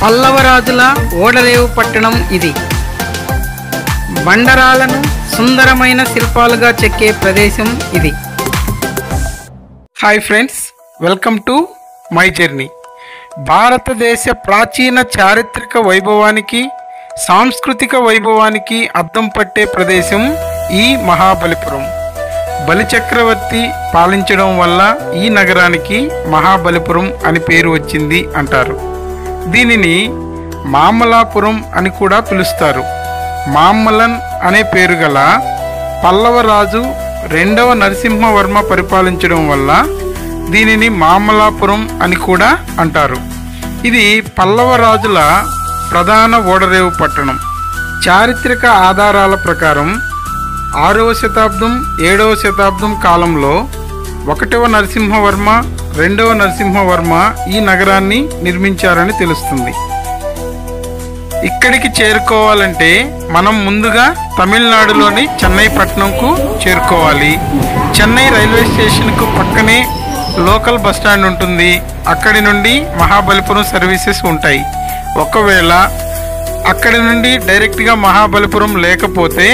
పల్లవరాజుల ఓడరేవు పట్టణం ఇది. బండరాలను సుందరమైన శిల్పాలుగా చెక్కే ప్రదేశం ఇది. Hi friends, welcome to my journey. భారతదేశ ప్రాచీన చారిత్రక వైభవానికి, సాంస్కృతిక వైభవానికి అద్దం పట్టే ప్రదేశం ఈ మహాబలిపురం. బలిచక్రవర్తి పాలించడం వల్ల ఈ నగరానికి మహాబలిపురం అని పేరు వచ్చింది అంటారు. దీనిని మామలాపురం అని కూడా పిలుస్తారు. మామలన్ అనే పేరు గల పల్లవరాజు 2వ నరసింహవర్మ పరిపాలించడం వల్ల దీనిని మామలాపురం అని కూడా అంటారు. ఇది పల్లవరాజుల ప్రధాన ఓడరేవు పట్టణం. చారిత్రక ఆధారాల ప్రకారం 6వ శతాబ్దం 7వ శతాబ్దం కాలంలో 1వ నరసింహవర్మ 2వ నరసింహవర్మ ఈ నగరాన్ని నిర్మించారని తెలుస్తుంది. ఇక్కడికి చేరుకోవాలంటే మనం ముందుగా తమిళనాడులోని చెన్నై పట్టణంకు చేరుకోవాలి. చెన్నై రైల్వే స్టేషన్కు పక్కనే లోకల్ బస్టాండ్ ఉంటుంది. అక్కడి నుండి మహాబలిపురం సర్వీసెస్ ఉంటాయి. ఒకవేళ అక్కడి నుండి డైరెక్ట్గా మహాబలిపురం లేకపోతే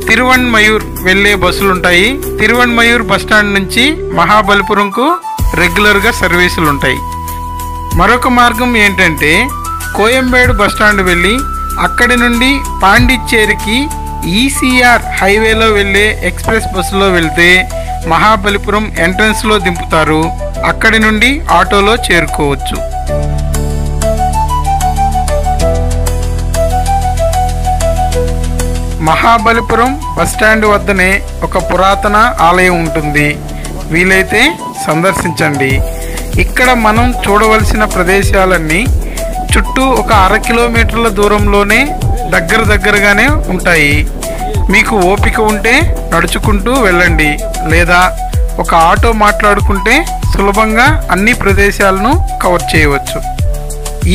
తిరువణ్మయూర్ వెళ్ళే బస్సులు ఉంటాయి. తిరువణ్మయూర్ బస్టాండ్ నుంచి మహాబలిపురంకు రెగ్యులర్గా సర్వీసులు ఉంటాయి. మరొక మార్గం ఏంటంటే కోయంబేడు బస్టాండ్ వెళ్ళి అక్కడి నుండి పాండిచ్చేరికి ఈసీఆర్ హైవేలో వెళ్ళే ఎక్స్ప్రెస్ బస్సులో వెళ్తే మహాబలిపురం ఎంట్రన్స్లో దింపుతారు. అక్కడి నుండి ఆటోలో చేరుకోవచ్చు. మహాబలిపురం బస్టాండ్ వద్దనే ఒక పురాతన ఆలయం ఉంటుంది. వీలైతే సందర్శించండి. ఇక్కడ మనం చూడవలసిన ప్రదేశాలన్నీ చుట్టూ ఒక 1/2 కిలోమీటర్ల దూరంలోనే దగ్గరగానే ఉంటాయి. మీకు ఓపిక ఉంటే నడుచుకుంటూ వెళ్ళండి, లేదా ఒక ఆటో మాట్లాడుకుంటే సులభంగా అన్ని ప్రదేశాలను కవర్ చేయవచ్చు.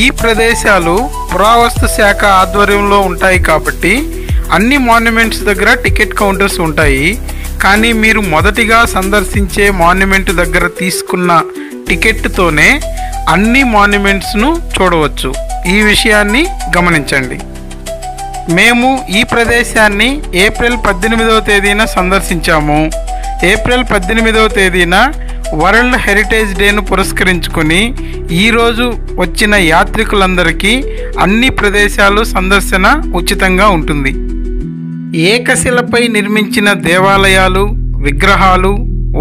ఈ ప్రదేశాలు పురావస్తు శాఖ ఆధ్వర్యంలో ఉంటాయి కాబట్టి అన్ని మాన్యుమెంట్స్ దగ్గర టికెట్ కౌంటర్స్ ఉంటాయి. కానీ మీరు మొదటిగా సందర్శించే మాన్యుమెంట్ దగ్గర తీసుకున్న టికెట్తోనే అన్ని మాన్యుమెంట్స్ను చూడవచ్చు. ఈ విషయాన్ని గమనించండి. మేము ఈ ప్రదేశాన్ని ఏప్రిల్ 18వ తేదీన సందర్శించాము. ఏప్రిల్ 18వ తేదీన వరల్డ్ హెరిటేజ్ డేను పురస్కరించుకొని ఈరోజు వచ్చిన యాత్రికులందరికీ అన్ని ప్రదేశాలు సందర్శన ఉచితంగా ఉంటుంది. ఏకశిలపై నిర్మించిన దేవాలయాలు, విగ్రహాలు,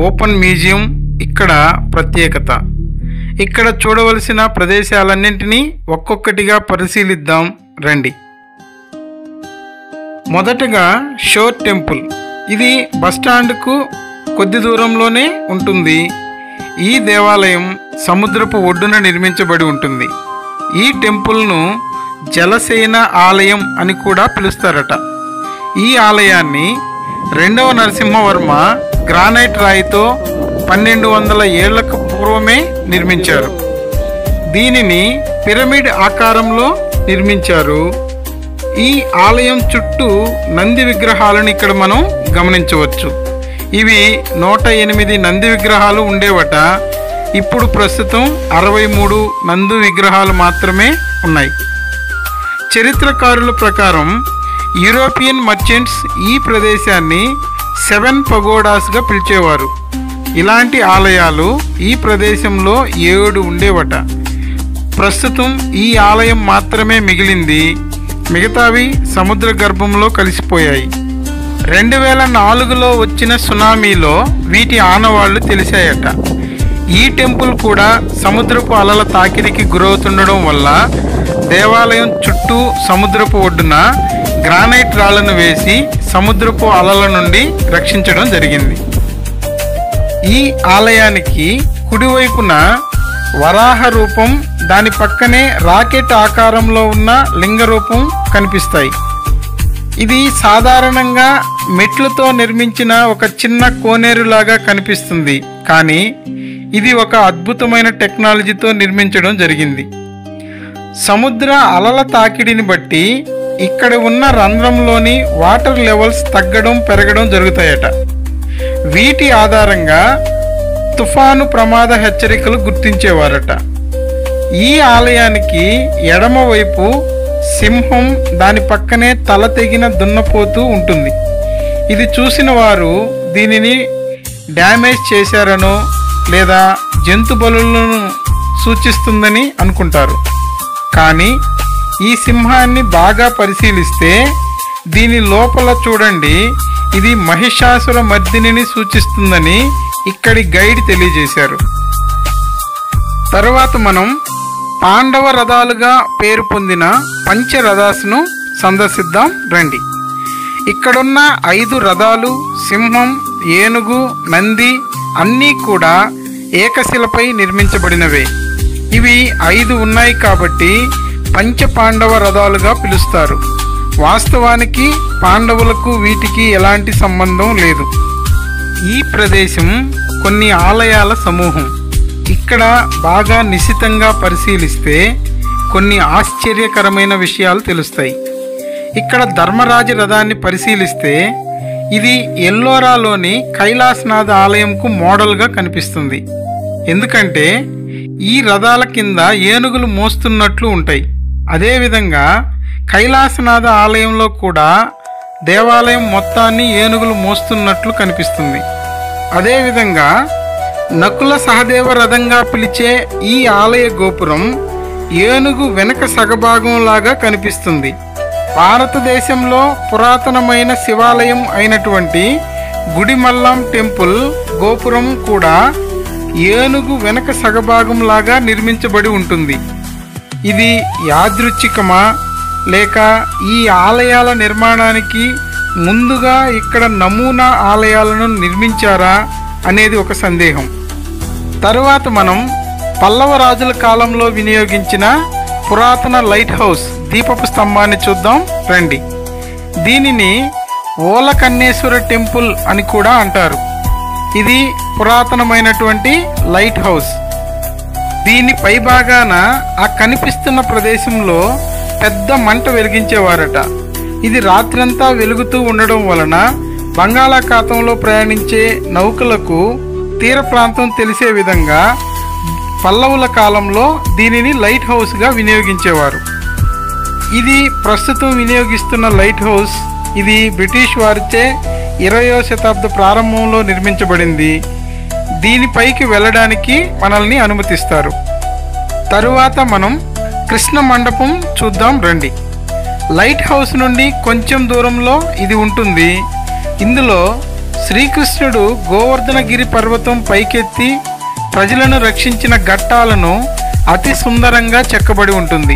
ఓపెన్ మ్యూజియం ఇక్కడ ప్రత్యేకత. ఇక్కడ చూడవలసిన ప్రదేశాలన్నింటినీ ఒక్కొక్కటిగా పరిశీలిద్దాం రండి. మొదటగా షోర్ టెంపుల్. ఇది బస్టాండ్కు కొద్ది దూరంలోనే ఉంటుంది. ఈ దేవాలయం సముద్రపు ఒడ్డున నిర్మించబడి ఉంటుంది. ఈ టెంపుల్ను జలసేన ఆలయం అని కూడా పిలుస్తారట. ఈ ఆలయాన్ని 2వ నరసింహవర్మ గ్రానైట్ రాయితో 1200 ఏళ్లకు పూర్వమే నిర్మించారు. దీనిని పిరమిడ్ ఆకారంలో నిర్మించారు. ఈ ఆలయం చుట్టూ నంది విగ్రహాలను ఇక్కడ మనం గమనించవచ్చు. ఇవి 108 నంది విగ్రహాలు ఉండేవట. ఇప్పుడు ప్రస్తుతం 63 నంది విగ్రహాలు మాత్రమే ఉన్నాయి. చరిత్రకారుల ప్రకారం యూరోపియన్ మర్చెంట్స్ ఈ ప్రదేశాన్ని 7 పగోడాస్గా పిలిచేవారు. ఇలాంటి ఆలయాలు ఈ ప్రదేశంలో 7 ఉండేవట. ప్రస్తుతం ఈ ఆలయం మాత్రమే మిగిలింది. మిగతావి సముద్ర గర్భంలో కలిసిపోయాయి. 2004లో వచ్చిన సునామీలో వీటి ఆనవాళ్లు తెలిసాయట. ఈ టెంపుల్ కూడా సముద్రపు అలల తాకిడికి గురవుతుండడం వల్ల దేవాలయం చుట్టూ సముద్రపు ఒడ్డున గ్రానైట్ రాళ్లను వేసి సముద్రపు అలల నుండి రక్షించడం జరిగింది. ఈ ఆలయానికి కుడివైపున వరాహ రూపం, దాని పక్కనే రాకెట్ ఆకారంలో ఉన్న లింగ రూపం కనిపిస్తాయి. ఇది సాధారణంగా మెట్లతో నిర్మించిన ఒక చిన్న కోనేరులాగా కనిపిస్తుంది. కానీ ఇది ఒక అద్భుతమైన టెక్నాలజీతో నిర్మించడం జరిగింది. సముద్ర అలల తాకిడిని బట్టి ఇక్కడ ఉన్న రంధ్రంలోని వాటర్ లెవెల్స్ తగ్గడం పెరగడం జరుగుతాయట. వీటి ఆధారంగా తుఫాను ప్రమాద హెచ్చరికలు గుర్తించేవారట. ఈ ఆలయానికి ఎడమవైపు సింహం, దాని పక్కనే తల తెగిన దున్నపోతూ ఉంటుంది. ఇది చూసిన వారు దీనిని డ్యామేజ్ చేశారనో లేదా జంతు బలులను సూచిస్తుందని అనుకుంటారు. కానీ ఈ సింహాన్ని బాగా పరిశీలిస్తే దీని లోపల చూడండి, ఇది మహిషాసుర మర్దినిని సూచిస్తుందని ఇక్కడి గైడ్ తెలియజేశారు. తరువాత మనం పాండవ రథాలుగా పేరు పొందిన పంచరథాస్ను సందర్శిద్దాం రండి. ఇక్కడున్న 5 రథాలు, సింహం, ఏనుగు, నంది అన్నీ కూడా ఏకశిలపై నిర్మించబడినవే. ఇవి 5 ఉన్నాయి కాబట్టి పంచ పాండవ రథాలుగా పిలుస్తారు. వాస్తవానికి పాండవులకు వీటికి ఎలాంటి సంబంధం లేదు. ఈ ప్రదేశం కొన్ని ఆలయాల సమూహం. ఇక్కడ బాగా నిశితంగా పరిశీలిస్తే కొన్ని ఆశ్చర్యకరమైన విషయాలు తెలుస్తాయి. ఇక్కడ ధర్మరాజ రథాన్ని పరిశీలిస్తే ఇది ఎల్లోరాలోని కైలాసనాథ ఆలయంకు మోడల్గా కనిపిస్తుంది. ఎందుకంటే ఈ రథాల కింద ఏనుగులు మోస్తున్నట్లు ఉంటాయి. అదేవిధంగా కైలాసనాథ ఆలయంలో కూడా దేవాలయం మొత్తాన్ని ఏనుగులు మోస్తున్నట్లు కనిపిస్తుంది. అదేవిధంగా నకుల సహదేవ రథంగా పిలిచే ఈ ఆలయ గోపురం ఏనుగు వెనక సగభాగంలాగా కనిపిస్తుంది. భారతదేశంలో పురాతనమైన శివాలయం అయినటువంటి గుడిమల్లం టెంపుల్ గోపురం కూడా ఏనుగు వెనక సగభాగంలాగా నిర్మించబడి ఉంటుంది. ఇది యాదృచ్ఛికమా లేక ఈ ఆలయాల నిర్మాణానికి ముందుగా ఇక్కడ నమూనా ఆలయాలను నిర్మించారా అనేది ఒక సందేహం. తరువాత మనం పల్లవ రాజుల కాలంలో వినియోగించిన పురాతన లైట్ హౌస్ దీపపు స్తంభాన్ని చూద్దాం రండి. దీనిని ఓలకన్నేశ్వర టెంపుల్ అని కూడా అంటారు. ఇది పురాతనమైనటువంటి లైట్ హౌస్. దీని పైభాగాన ఆ కనిపిస్తున్న ప్రదేశంలో పెద్ద మంట వెలిగించేవారట. ఇది రాత్రంతా వెలుగుతూ ఉండడం వలన బంగాళాఖాతంలో ప్రయాణించే నౌకలకు తీర ప్రాంతం తెలిసే విధంగా పల్లవుల కాలంలో దీనిని లైట్ హౌస్గా వినియోగించేవారు. ఇది ప్రస్తుతం వినియోగిస్తున్న లైట్ హౌస్. ఇది బ్రిటిష్ వారిచే 20వ శతాబ్ద ప్రారంభంలో నిర్మించబడింది. దీనిపైకి వెళ్ళడానికి మనల్ని అనుమతిస్తారు. తరువాత మనం కృష్ణ మండపం చూద్దాం రండి. లైట్ హౌస్ నుండి కొంచెం దూరంలో ఇది ఉంటుంది. ఇందులో శ్రీకృష్ణుడు గోవర్ధనగిరి పర్వతం పైకెత్తి ప్రజలను రక్షించిన ఘట్టాలను అతి సుందరంగా చెక్కబడి ఉంటుంది.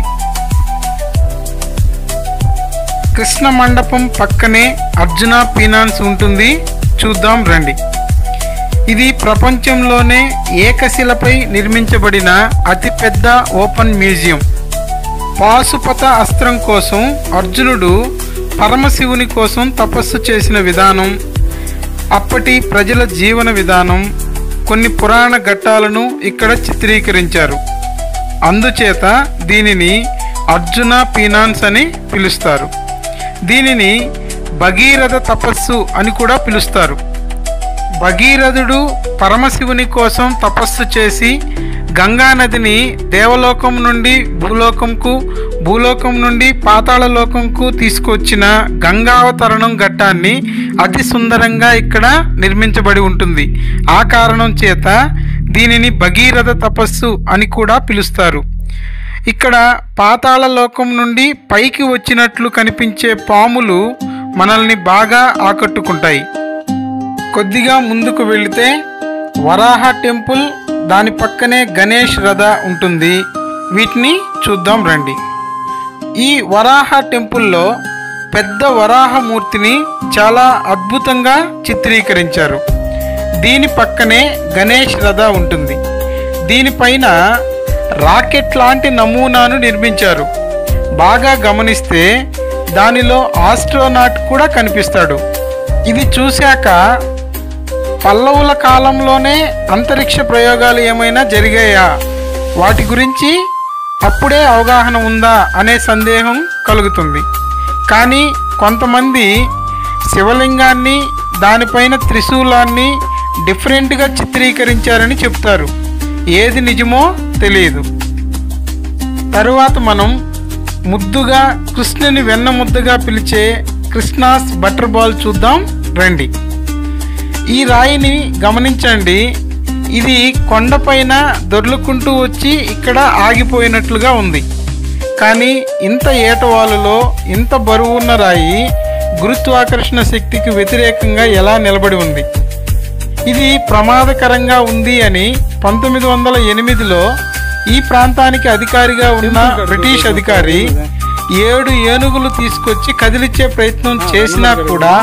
కృష్ణ మండపం పక్కనే అర్జున ఫినాన్స్ ఉంటుంది, చూద్దాం రండి. ఇది ప్రపంచంలోనే ఏకశిలపై నిర్మించబడిన అతిపెద్ద ఓపెన్ మ్యూజియం. పాశుపత అస్త్రం కోసం అర్జునుడు పరమశివుని కోసం తపస్సు చేసిన విధానం, అప్పటి ప్రజల జీవన విధానం, కొన్ని పురాణ ఘట్టాలను ఇక్కడ చిత్రీకరించారు. అందుచేత దీనిని అర్జున ఫినాన్స్ అని పిలుస్తారు. దీనిని భగీరథ తపస్సు అని కూడా పిలుస్తారు. భగీరథుడు పరమశివుని కోసం తపస్సు చేసి గంగానదిని దేవలోకం నుండి భూలోకంకు, భూలోకం నుండి పాతాళలోకంకు తీసుకొచ్చిన గంగావతరణం ఘట్టాన్ని అతి సుందరంగా ఇక్కడ నిర్మించబడి ఉంటుంది. ఆ కారణం చేత దీనిని భగీరథ తపస్సు అని కూడా పిలుస్తారు. ఇక్కడ పాతాళలోకం నుండి పైకి వచ్చినట్లు కనిపించే పాములు మనల్ని బాగా ఆకట్టుకుంటాయి. కొద్దిగా ముందుకు వెళితే వరాహ టెంపుల్, దాని పక్కనే గణేష్ రథ ఉంటుంది. వీటిని చూద్దాం రండి. ఈ వరాహ టెంపుల్లో పెద్ద వరాహమూర్తిని చాలా అద్భుతంగా చిత్రీకరించారు. దీని పక్కనే గణేష్ రథ ఉంటుంది. దీనిపైన రాకెట్ లాంటి నమూనాను నిర్మించారు. బాగా గమనిస్తే దానిలో ఆస్ట్రోనాట్ కూడా కనిపిస్తాడు. ఇది చూశాక పల్లవుల కాలంలోనే అంతరిక్ష ప్రయోగాలు ఏమైనా జరిగాయా, వాటి గురించి అప్పుడే అవగాహన ఉందా అనే సందేహం కలుగుతుంది. కానీ కొంతమంది శివలింగాన్ని, దానిపైన త్రిశూలాన్ని డిఫరెంట్గా చిత్రీకరించారని చెప్తారు. ఏది నిజమో తెలియదు. తరువాత మనం ముద్దుగా కృష్ణుని వెన్న ముద్దగా పిలిచే కృష్ణాస్ బటర్ బాల్ చూద్దాం రండి. ఈ రాయిని గమనించండి, ఇది కొండపైన దొర్లుకుంటూ వచ్చి ఇక్కడ ఆగిపోయినట్లుగా ఉంది. కానీ ఇంత ఏటవాలులో ఇంత బరువు ఉన్న రాయి గురుత్వాకర్షణ శక్తికి వ్యతిరేకంగా ఎలా నిలబడి ఉంది? ఇది ప్రమాదకరంగా ఉంది అని 1908లో ఈ ప్రాంతానికి అధికారిగా ఉన్న బ్రిటిష్ అధికారి 7 ఏనుగులు తీసుకొచ్చి కదిలించే ప్రయత్నం చేసినా కూడా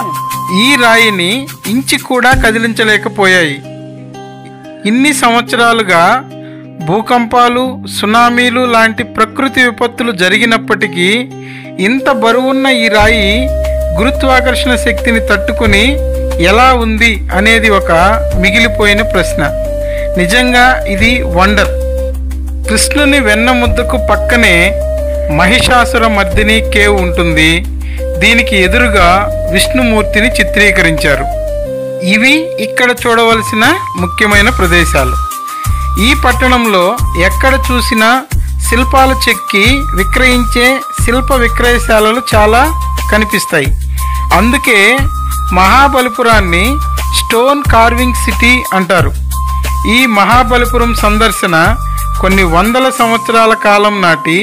ఈ రాయిని ఇంచి కూడా కదిలించలేకపోయాయి. ఇన్ని సంవత్సరాలుగా భూకంపాలు, సునామీలు లాంటి ప్రకృతి విపత్తులు జరిగినప్పటికీ ఇంత బరువున్న ఈ రాయి గురుత్వాకర్షణ శక్తిని తట్టుకుని ఎలా ఉంది అనేది ఒక మిగిలిపోయిన ప్రశ్న. నిజంగా ఇది వండర్. కృష్ణుని వెన్న ముద్దకు పక్కనే మహిషాసుర మర్దిని కేవ్ ఉంటుంది. దీనికి ఎదురుగా విష్ణుమూర్తిని చిత్రీకరించారు. ఇవి ఇక్కడ చూడవలసిన ముఖ్యమైన ప్రదేశాలు. ఈ పట్టణంలో ఎక్కడ చూసినా శిల్పాలు చెక్కి విక్రయించే శిల్ప విక్రయశాలలు చాలా కనిపిస్తాయి. అందుకే మహాబలిపురాన్ని స్టోన్ కార్వింగ్ సిటీ అంటారు. ఈ మహాబలిపురం సందర్శన కొన్ని వందల సంవత్సరాల కాలం నాటి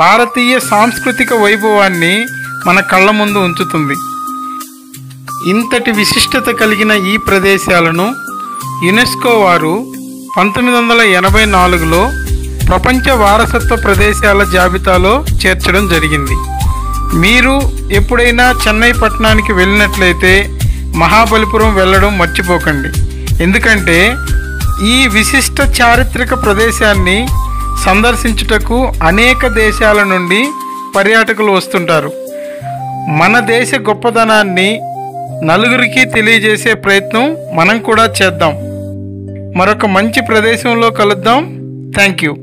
భారతీయ సాంస్కృతిక వైభవాన్ని మన కళ్ళ ముందు ఉంచుతుంది. ఇంతటి విశిష్టత కలిగిన ఈ ప్రదేశాలను యునెస్కో వారు 1984లో ప్రపంచ వారసత్వ ప్రదేశాల జాబితాలో చేర్చడం జరిగింది. మీరు ఎప్పుడైనా చెన్నై పట్టణానికి వెళ్ళినట్లయితే మహాబలిపురం వెళ్ళడం మర్చిపోకండి. ఎందుకంటే ఈ విశిష్ట చారిత్రక ప్రదేశాన్ని సందర్శించుటకు అనేక దేశాల నుండి పర్యాటకులు వస్తుంటారు. మన దేశ గొప్పదనాన్ని నలుగురికి తెలియజేసే ప్రయత్నం మనం కూడా చేద్దాం. మరొక మంచి ప్రదేశంలో కలుద్దాం. Thank you.